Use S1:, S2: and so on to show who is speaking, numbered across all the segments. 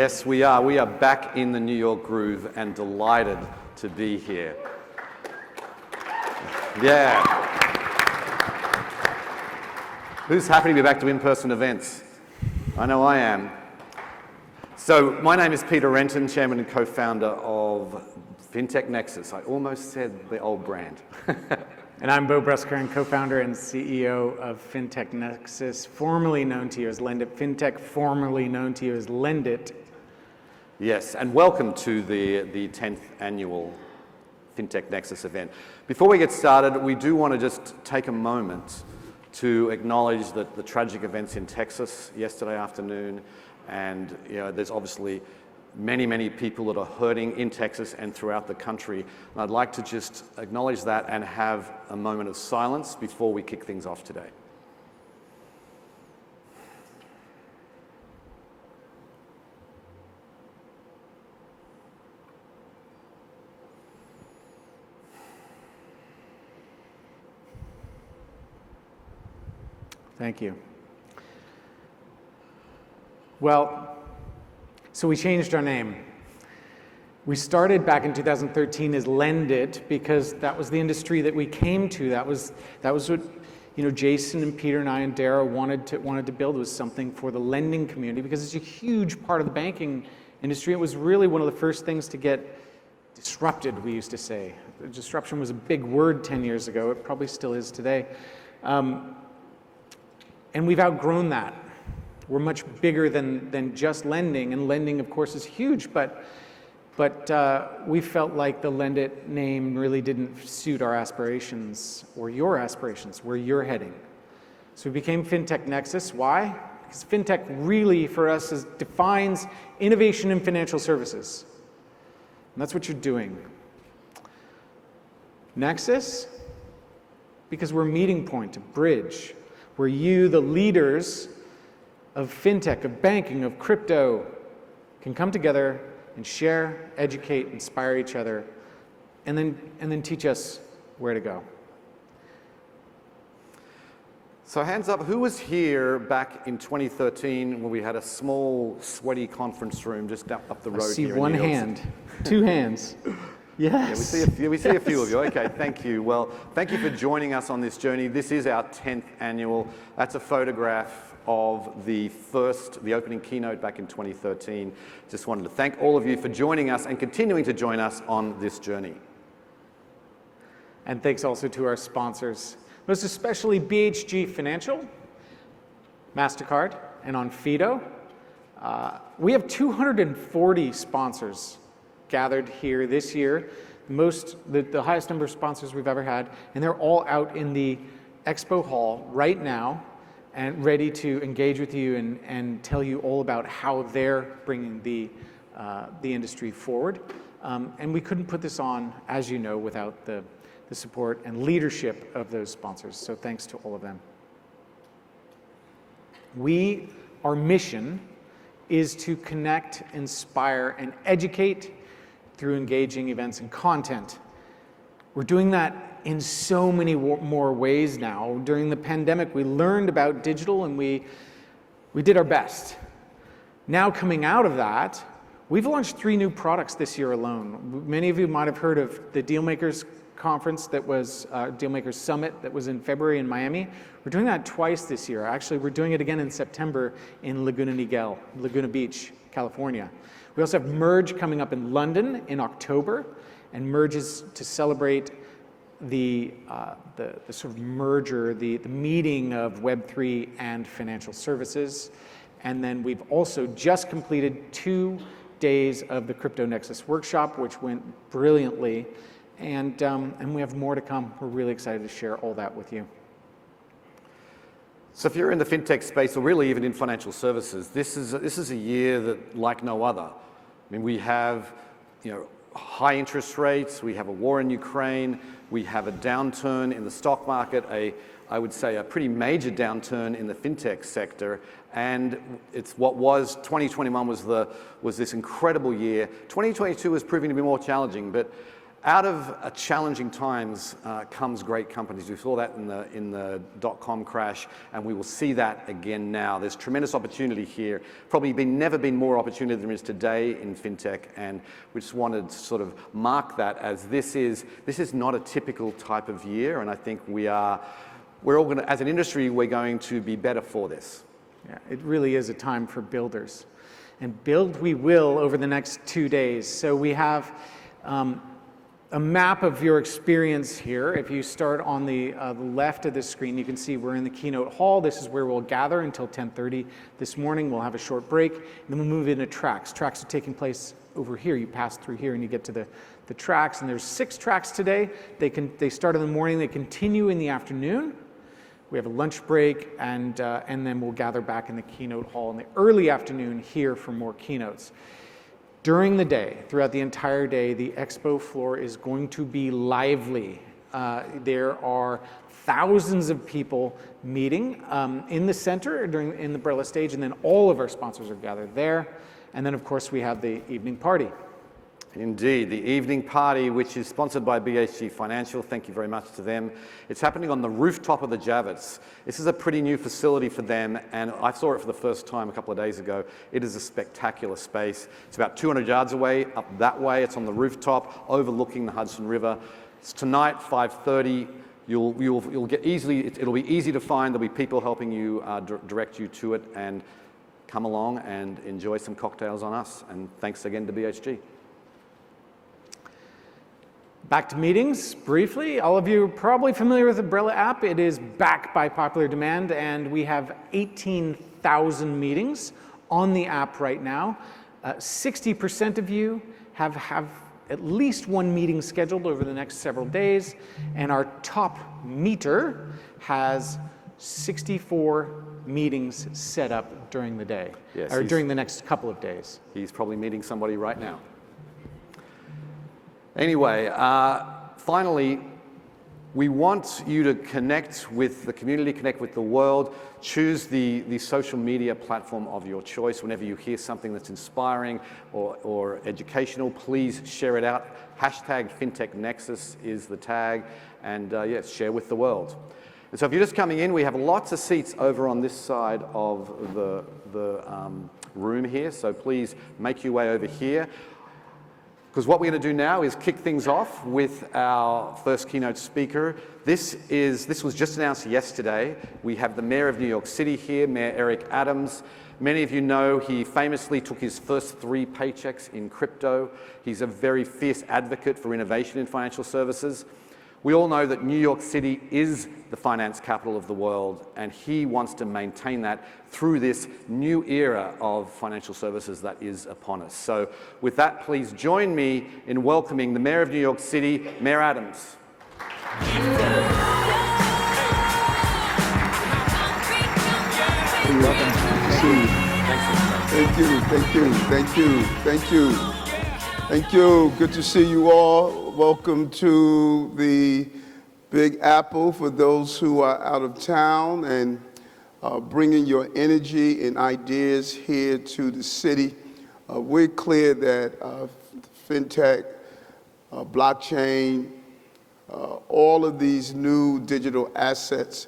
S1: Yes, we are. We are back in the New York groove and delighted to be here. Yeah. Who's happy to be back to in-person events? I know I am. So my name is Peter Renton, Chairman and co-founder of FinTech Nexus. I almost said the old brand.
S2: And I'm Beau Bruscaron, co-founder and CEO of FinTech Nexus, formerly known to you as Lendit. FinTech, formerly known to you as Lendit.
S1: Yes, and welcome to the 10th annual FinTech Nexus event. Before we get started, we do want to just take a moment to acknowledge that the tragic events in Texas yesterday afternoon, and there's obviously many people that are hurting in Texas and throughout the country. And I'd like to just acknowledge that and have a moment of silence before we kick things off today.
S2: Thank you. Well, so we changed our name. We started back in 2013 as Lendit because that was the industry that we came to. That was what Jason and Peter and I and Dara wanted to build, was something for the lending community, because it's a huge part of the banking industry. It was really one of the first things to get disrupted, we used to say. Disruption was a big word 10 years ago. It probably still is today. And we've outgrown that. We're much bigger than just lending, and lending, of course, is huge, but we felt like the Lendit name really didn't suit our aspirations or your aspirations, where you're heading. So we became FinTech Nexus. Why? Because FinTech really, for us, defines innovation in financial services. And that's what you're doing. Nexus, because we're a meeting point, a bridge, where you, the leaders of fintech, of banking, of crypto, can come together and share, educate, inspire each other, and then teach us where to go.
S1: So hands up, who was here back in 2013 when we had a small, sweaty conference room just up the road here in New York?
S2: I see one hand, two hands. Yes.
S1: Yeah, we see a few of you. Okay, thank you. Well, thank you for joining us on this journey. This is our 10th annual. That's a photograph of the opening keynote back in 2013. Just wanted to thank all of you for joining us and continuing to join us on this journey.
S2: And thanks also to our sponsors, most especially BHG Financial, MasterCard, and Onfido. We have 240 sponsors gathered here this year, the highest number of sponsors we've ever had, and they're all out in the expo hall right now and ready to engage with you and tell you all about how they're bringing the industry forward. And we couldn't put this on, as you know, without the support and leadership of those sponsors. So thanks to all of them. Our mission is to connect, inspire, and educate through engaging events and content. We're doing that in so many more ways now. During the pandemic, we learned about digital and we did our best. Now, coming out of that, we've launched 3 new products this year alone. Many of you might have heard of the Dealmakers Conference that was Dealmakers Summit that was in February in Miami. We're doing that twice this year. Actually, we're doing it again in September in Laguna Beach, California. We also have Merge coming up in London in October, and Merge is to celebrate the sort of merger, the meeting of Web3 and financial services. And then we've also just completed 2 days of the Crypto Nexus workshop, which went brilliantly. And we have more to come. We're really excited to share all that with you.
S1: So if you're in the fintech space, or really even in financial services, this is a year that, like no other. I mean, we have high interest rates, we have a war in Ukraine, we have a downturn in the stock market, I would say a pretty major downturn in the fintech sector, and it's 2021 was this incredible year. 2022 is proving to be more challenging, but out of challenging times comes great companies. We saw that in the dot-com crash, and we will see that again now. There's tremendous opportunity here. Probably never been more opportunity than there is today in fintech, and we just wanted to sort of mark that as this is not a typical type of year, and I think we're all going to, as an industry, we're going to be better for this.
S2: Yeah, it really is a time for builders. And build we will over the next 2 days. So we have a map of your experience here. If you start on the left of the screen, you can see we're in the keynote hall. This is where we'll gather until 10:30 this morning. We'll have a short break, and then we'll move into tracks. Tracks are taking place over here. You pass through here and you get to the tracks, and there's 6 tracks today. They start in the morning, they continue in the afternoon. We have a lunch break, and then we'll gather back in the keynote hall in the early afternoon here for more keynotes. During the day, throughout the entire day, the expo floor is going to be lively. There are thousands of people meeting in the center in the Brella stage, and then all of our sponsors are gathered there. And then, of course, we have the evening party.
S1: Indeed, the evening party, which is sponsored by BHG Financial. Thank you very much to them. It's happening on the rooftop of the Javits. This is a pretty new facility for them, and I saw it for the first time a couple of days ago. It is a spectacular space. It's about 200 yards away, up that way. It's on the rooftop, overlooking the Hudson River. It's tonight, 5:30. You'll get easily. It'll be easy to find. There'll be people helping you direct you to it, and come along and enjoy some cocktails on us. And thanks again to BHG.
S2: Back to meetings, briefly. All of you are probably familiar with the Brella app. It is back by popular demand, and we have 18,000 meetings on the app right now. 60% of you have at least one meeting scheduled over the next several days, and our top meter has 64 meetings set up during the day,
S1: yes,
S2: or during the next couple of days.
S1: He's probably meeting somebody right now. Anyway, finally, we want you to connect with the community, connect with the world. Choose the social media platform of your choice. Whenever you hear something that's inspiring or educational, please share it out. Hashtag FintechNexus is the tag, and yes, share with the world. And so if you're just coming in, we have lots of seats over on this side of the room here, so please make your way over here. Because what we're going to do now is kick things off with our first keynote speaker. This was just announced yesterday. We have the Mayor of New York City here, Mayor Eric Adams. Many of you know he famously took his first 3 paychecks in crypto. He's a very fierce advocate for innovation in financial services. We all know that New York City is the finance capital of the world, and he wants to maintain that through this new era of financial services that is upon us. So with that, please join me in welcoming the Mayor of New York City, Mayor Adams.
S3: Thank you. Good to see you all. Welcome to the Big Apple for those who are out of town and bringing your energy and ideas here to the city. We're clear that fintech, blockchain, all of these new digital assets,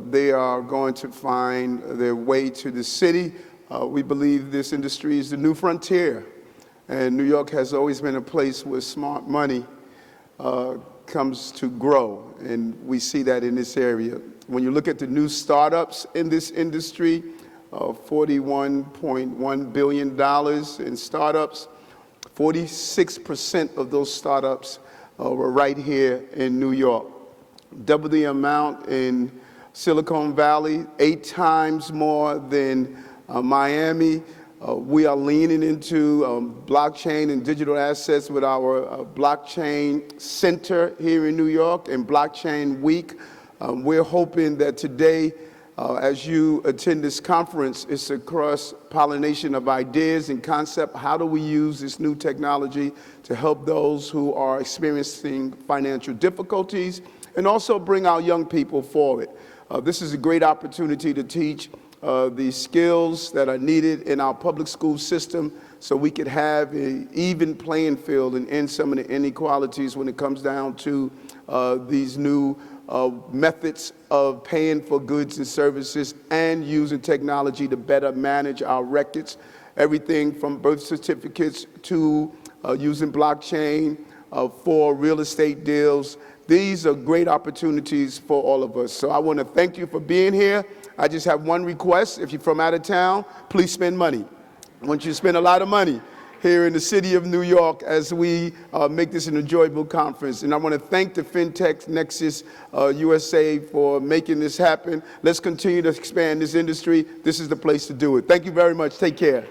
S3: they are going to find their way to the city. We believe this industry is the new frontier. And New York has always been a place where smart money comes to grow, and we see that in this area. When you look at the new startups in this industry, $41.1 billion in startups, 46% of those startups were right here in New York. Double the amount in Silicon Valley, 8 times more than Miami. We are leaning into blockchain and digital assets with our blockchain center here in New York and Blockchain Week. We're hoping that today, as you attend this conference, it's a cross-pollination of ideas and concept. How do we use this new technology to help those who are experiencing financial difficulties and also bring our young people forward? This is a great opportunity to teach the skills that are needed in our public school system so we could have an even playing field and end some of the inequalities when it comes down to these new methods of paying for goods and services and using technology to better manage our records. Everything from birth certificates to using blockchain for real estate deals. These are great opportunities for all of us. So I want to thank you for being here. I just have one request. If you're from out of town, please spend money. I want you to spend a lot of money here in the city of New York as we make this an enjoyable conference. And I want to thank the FinTech Nexus USA for making this happen. Let's continue to expand this industry. This is the place to do it. Thank you very much. Take care.